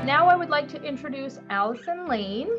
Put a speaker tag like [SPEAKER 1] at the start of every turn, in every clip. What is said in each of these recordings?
[SPEAKER 1] Now I would like to introduce Allison Lane.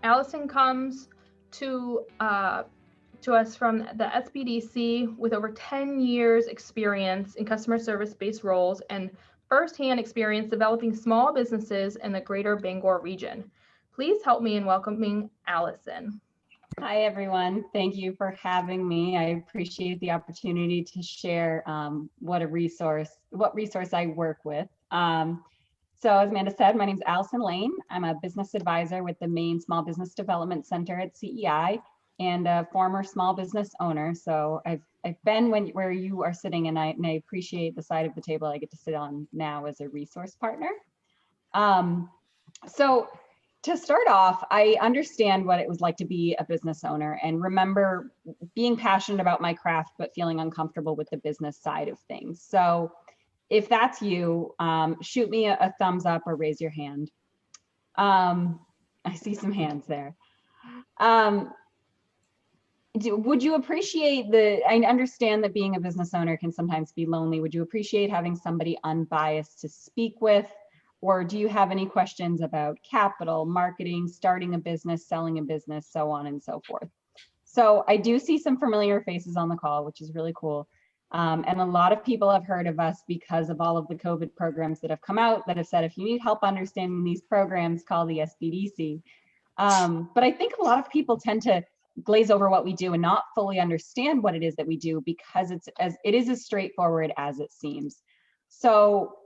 [SPEAKER 1] Allison comes to us from the SBDC with over 10 years experience in customer service-based roles and firsthand experience developing small businesses in the greater Bangor region. Please help me in welcoming Allison.
[SPEAKER 2] Hi, everyone. Thank you for having me. I appreciate the opportunity to share what resource I work with. So as Amanda said, my name is Allison Lane. I'm a business advisor with the Maine Small Business Development Center at CEI and a former small business owner. So I've been where you are sitting, and I appreciate the side of the table I get to sit on now as a resource partner. So to start off, I understand what it was like to be a business owner and remember being passionate about my craft, but feeling uncomfortable with the business side of things. So if that's you, shoot me a thumbs up or raise your hand. I see some hands there. Would you appreciate I understand that being a business owner can sometimes be lonely. Would you appreciate having somebody unbiased to speak with? Or do you have any questions about capital, marketing, starting a business, selling a business, so on and so forth? So I do see some familiar faces on the call, which is really cool. And a lot of people have heard of us because of all of the COVID programs that have come out that have said, if you need help understanding these programs, call the SBDC. But I think a lot of people tend to glaze over what we do and not fully understand what it is that we do because it is as straightforward as it seems. So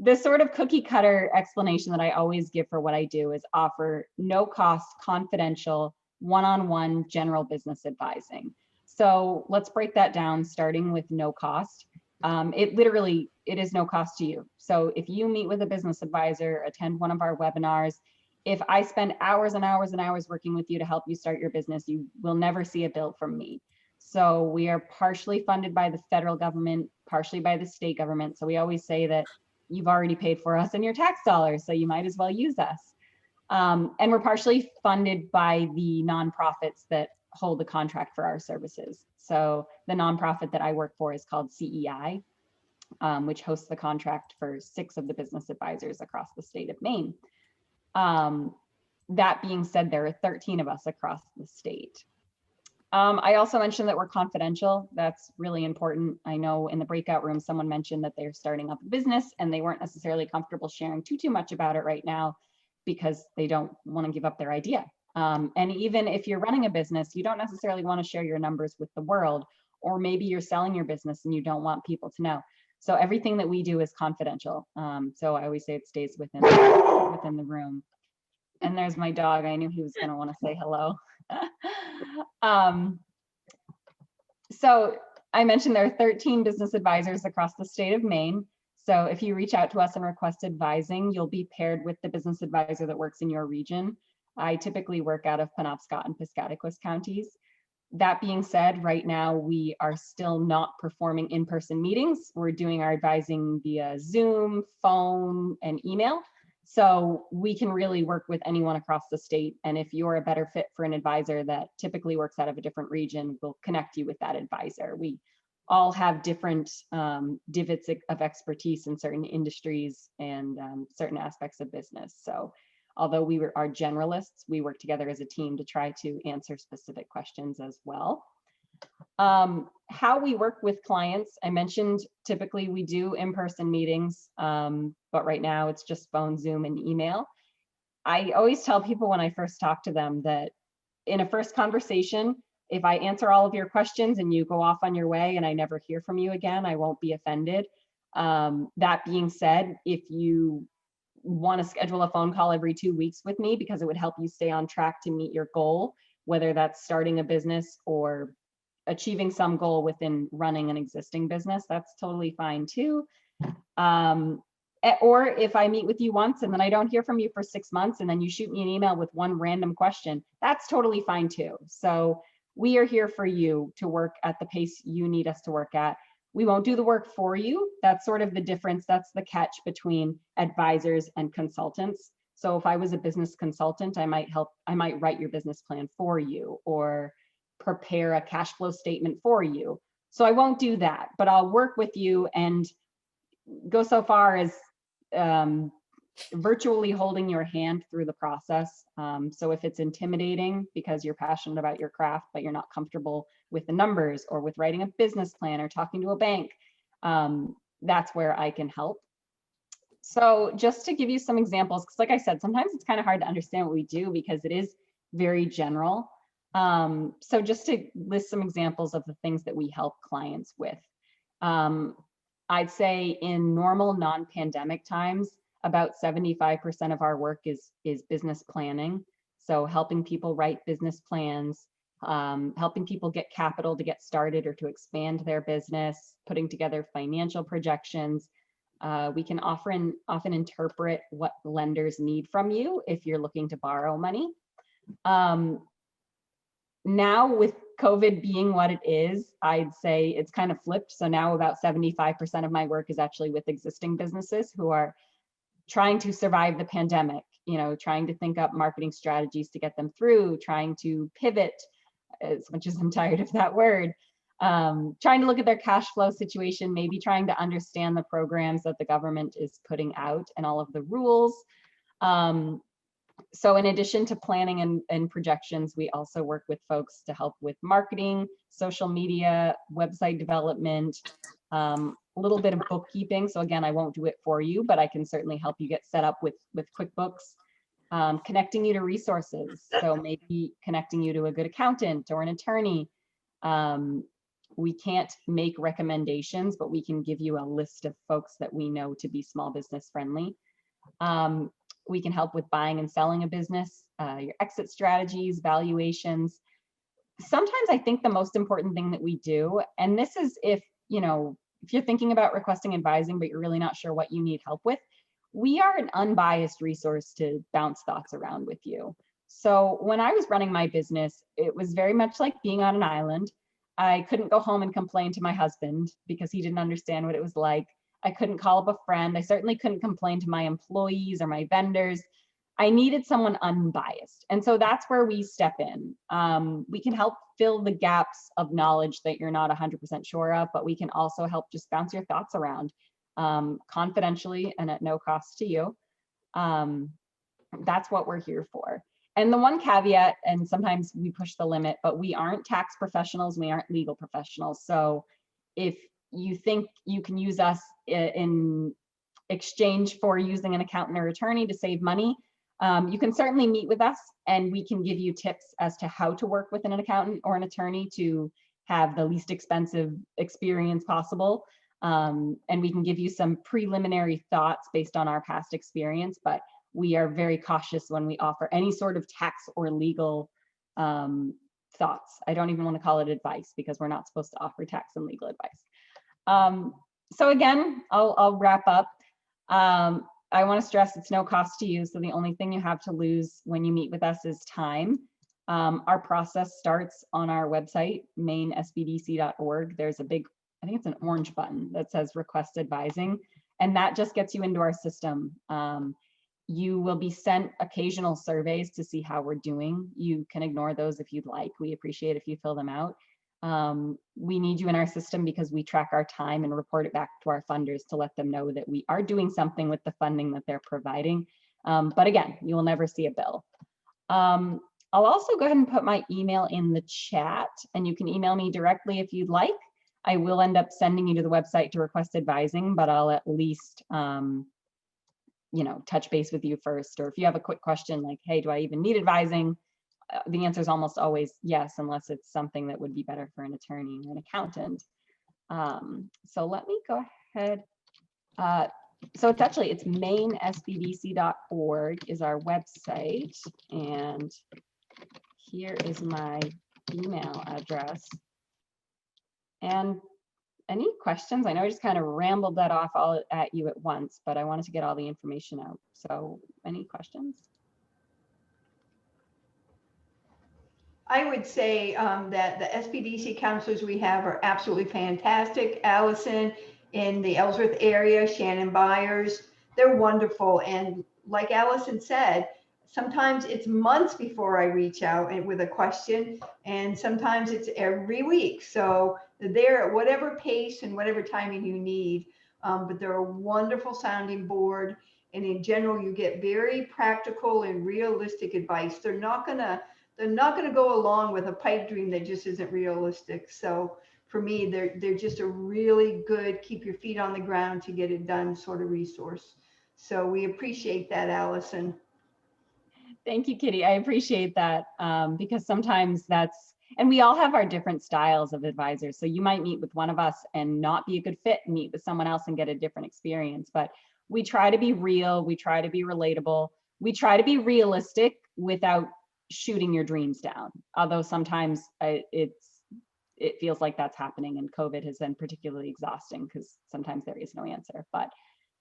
[SPEAKER 2] the sort of cookie cutter explanation that I always give for what I do is offer no cost, confidential, one-on-one general business advising. So let's break that down, starting with no cost. It is no cost to you. So if you meet with a business advisor, attend one of our webinars, if I spend hours and hours and hours working with you to help you start your business, you will never see a bill from me. So we are partially funded by the federal government, partially by the state government. So we always say that you've already paid for us in your tax dollars, so you might as well use us. And we're partially funded by the nonprofits that hold the contract for our services. So the nonprofit that I work for is called CEI, which hosts the contract for 6 of the business advisors across the state of Maine. That being said, there are 13 of us across the state. I also mentioned that we're confidential. That's really important. I know in the breakout room, someone mentioned that they're starting up a business and they weren't necessarily comfortable sharing too much about it right now because they don't want to give up their idea. And even if you're running a business, you don't necessarily want to share your numbers with the world, or maybe you're selling your business and you don't want people to know. So everything that we do is confidential. So I always say it stays within the room. And there's my dog. I knew he was going to want to say hello. So I mentioned there are 13 business advisors across the state of Maine. So if you reach out to us and request advising, you'll be paired with the business advisor that works in your region. I typically work out of Penobscot and Piscataquis counties. That being said, right now we are still not performing in-person meetings. We're doing our advising via Zoom, phone, and email. So we can really work with anyone across the state. And if you're a better fit for an advisor that typically works out of a different region, we'll connect you with that advisor. We all have different divots of expertise in certain industries and certain aspects of business. So although we are generalists, we work together as a team to try to answer specific questions as well. How we work with clients, I mentioned typically we do in-person meetings, but right now it's just phone, Zoom, and email. I always tell people when I first talk to them that in a first conversation, if I answer all of your questions and you go off on your way and I never hear from you again, I won't be offended. That being said, if you want to schedule a phone call every 2 weeks with me because it would help you stay on track to meet your goal, whether that's starting a business or achieving some goal within running an existing business, that's totally fine too. Or if I meet with you once and then I don't hear from you for 6 months and then you shoot me an email with one random question, that's totally fine too. So we are here for you to work at the pace you need us to work at. We won't do the work for you. That's sort of the difference. That's the catch between advisors and consultants. So if I was a business consultant, I might write your business plan for you or prepare a cash flow statement for you. So I won't do that, but I'll work with you and go so far as virtually holding your hand through the process. So if it's intimidating because you're passionate about your craft, but you're not comfortable with the numbers or with writing a business plan or talking to a bank, that's where I can help. So just to give you some examples, because like I said, sometimes it's kind of hard to understand what we do because it is very general. So just to list some examples of the things that we help clients with. I'd say in normal non-pandemic times, about 75% of our work is business planning. So helping people write business plans, helping people get capital to get started or to expand their business, putting together financial projections. We can often interpret what lenders need from you if you're looking to borrow money. Now with COVID being what it is, I'd say it's kind of flipped. So now about 75% of my work is actually with existing businesses who are trying to survive the pandemic, you know, trying to think up marketing strategies to get them through, trying to pivot, as much as I'm tired of that word, trying to look at their cash flow situation, maybe trying to understand the programs that the government is putting out and all of the rules. So in addition to planning and projections, we also work with folks to help with marketing, social media, website development, a little bit of bookkeeping. So again, I won't do it for you, but I can certainly help you get set up with QuickBooks, connecting you to resources. So maybe connecting you to a good accountant or an attorney. We can't make recommendations, but we can give you a list of folks that we know to be small business friendly. We can help with buying and selling a business, your exit strategies, valuations. Sometimes I think the most important thing that we do, and this is if you're thinking about requesting advising, but you're really not sure what you need help with, we are an unbiased resource to bounce thoughts around with you. So when I was running my business, it was very much like being on an island. I couldn't go home and complain to my husband because he didn't understand what it was like. I couldn't call up a friend. I certainly couldn't complain to my employees or my vendors. I needed someone unbiased. And so that's where we step in. We can help fill the gaps of knowledge that you're not 100% sure of, but we can also help just bounce your thoughts around confidentially and at no cost to you. That's what we're here for. And the one caveat, and sometimes we push the limit, but we aren't tax professionals, we aren't legal professionals. So if you think you can use us in exchange for using an accountant or attorney to save money, you can certainly meet with us and we can give you tips as to how to work with an accountant or an attorney to have the least expensive experience possible. And we can give you some preliminary thoughts based on our past experience, but we are very cautious when we offer any sort of tax or legal thoughts. I don't even want to call it advice because we're not supposed to offer tax and legal advice. So again, I'll wrap up. I want to stress it's no cost to you. So the only thing you have to lose when you meet with us is time. Our process starts on our website, mainesbdc.org. There's a big, I think it's an orange button that says request advising, and that just gets you into our system. You will be sent occasional surveys to see how we're doing. You can ignore those if you'd like. We appreciate if you fill them out. We need you in our system because we track our time and report it back to our funders to let them know that we are doing something with the funding that they're providing. But again, you will never see a bill. I'll also go ahead and put my email in the chat, and you can email me directly if you'd like. I will end up sending you to the website to request advising, but I'll at least touch base with you first. Or if you have a quick question like, hey, do I even need advising? The answer is almost always yes, unless it's something that would be better for an attorney or an accountant. So let me go ahead. So it's mainesbdc.org is our website. And here is my email address. And any questions? I know I just kind of rambled that off all at you at once, but I wanted to get all the information out. So any questions?
[SPEAKER 3] I would say that the SBDC counselors we have are absolutely fantastic. Allison in the Ellsworth area, Shannon Byers, they're wonderful. And like Allison said, sometimes it's months before I reach out with a question, and sometimes it's every week. So they're at whatever pace and whatever timing you need, but they're a wonderful sounding board. And in general, you get very practical and realistic advice. They're not gonna go along with a pipe dream that just isn't realistic. So for me, they're just a really good keep your feet on the ground to get it done sort of resource. So we appreciate that, Allison.
[SPEAKER 2] Thank you, Kitty. I appreciate that because sometimes and we all have our different styles of advisors. So you might meet with one of us and not be a good fit, and meet with someone else and get a different experience. But we try to be real. We try to be relatable. We try to be realistic without shooting your dreams down. Although sometimes it feels like that's happening, and COVID has been particularly exhausting because sometimes there is no answer. But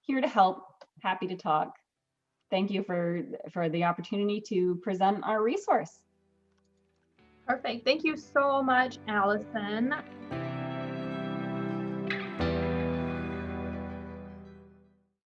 [SPEAKER 2] here to help, happy to talk. Thank you for the opportunity to present our resource.
[SPEAKER 1] Perfect. Thank you so much, Allison.